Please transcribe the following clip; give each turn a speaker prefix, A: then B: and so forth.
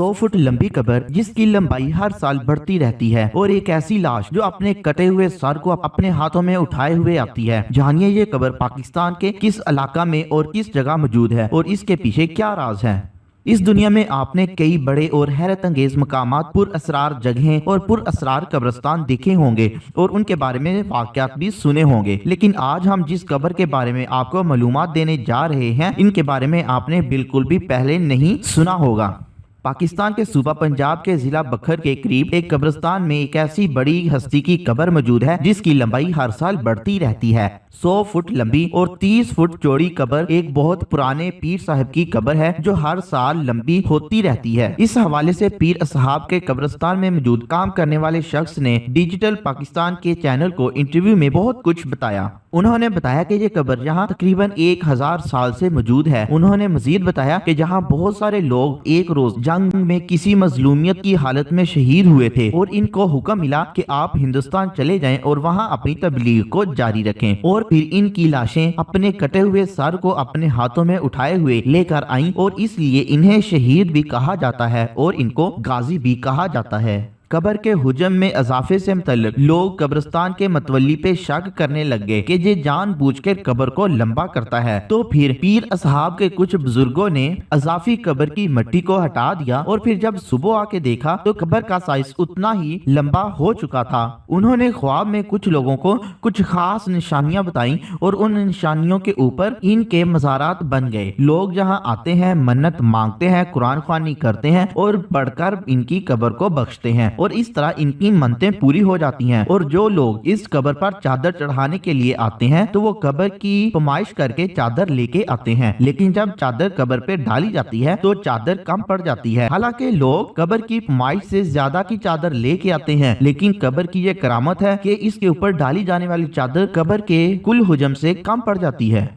A: 100 foot लंबी कब्र जिसकी लंबाई हर साल बढ़ती रहती है और एक ऐसी लाश जो अपने कटे हुए सर को अपने हाथों में उठाए हुए आती है। जानिए ये कब्र पाकिस्तान के किस इलाका में और किस जगह मौजूद है और इसके पीछे क्या राज है। इस दुनिया में आपने कई बड़े और हैरत अंगेज मकामात, पुरअसरार जगहें और पुरअसरार कब्रिस्तान देखे होंगे और उनके बारे में वाक़यात भी सुने होंगे, लेकिन आज हम जिस कब्र के बारे में आपको मालूमात देने जा रहे हैं इनके बारे में आपने बिल्कुल भी पहले नहीं सुना होगा। पाकिस्तान के सूबा पंजाब के जिला बखर के करीब एक कब्रिस्तान में एक ऐसी बड़ी हस्ती की कब्र मौजूद है जिसकी लंबाई हर साल बढ़ती रहती है। 100 फुट लंबी और 30 फुट चौड़ी कब्र एक बहुत पुराने पीर साहब की कब्र है जो हर साल लंबी होती रहती है। इस हवाले से पीर असहाब के कब्रिस्तान में मौजूद काम करने वाले शख्स ने डिजिटल पाकिस्तान के चैनल को इंटरव्यू में बहुत कुछ बताया। उन्होंने बताया कि ये कब्र यहाँ तकरीबन 1000 साल से मौजूद है। उन्होंने मजीद बताया कि जहाँ बहुत सारे लोग एक रोज जंग में किसी मजलूमियत की हालत में शहीद हुए थे और इनको हुक्म मिला कि आप हिंदुस्तान चले जाएं और वहाँ अपनी तबलीग को जारी रखें, और फिर इनकी लाशें अपने कटे हुए सर को अपने हाथों में उठाए हुए लेकर आईं और इसलिए इन्हें शहीद भी कहा जाता है और इनको गाजी भी कहा जाता है। कब्र के हुजम में इजाफे से मुतल्लिक लोग कब्रिस्तान के मतवली पे शक करने लग गए कि ये जानबूझकर कब्र को लंबा करता है। तो फिर पीर असहाब के कुछ बुजुर्गों ने इजाफी कब्र की मिट्टी को हटा दिया और फिर जब सुबह आके देखा तो कब्र का साइज उतना ही लंबा हो चुका था। उन्होंने ख्वाब में कुछ लोगों को कुछ खास निशानियां बताई और उन निशानियों के ऊपर इनके मज़ारात बन गए। लोग जहाँ आते हैं, मन्नत मांगते हैं, कुरान ख्वानी करते हैं और पढ़कर इनकी कब्र को बख्शते हैं और इस तरह इनकी मन्नतें पूरी हो जाती हैं। और जो लोग इस कब्र पर चादर चढ़ाने के लिए आते हैं तो वो कब्र की फरमाइश करके चादर लेके आते हैं, लेकिन जब चादर कब्र पे डाली जाती है तो चादर कम पड़ जाती है। हालांकि लोग कब्र की फरमाइश से ज्यादा की चादर लेके आते हैं, लेकिन कब्र की ये करामत है कि इसके ऊपर डाली जाने वाली चादर कब्र के कुल हुजम से कम पड़ जाती है।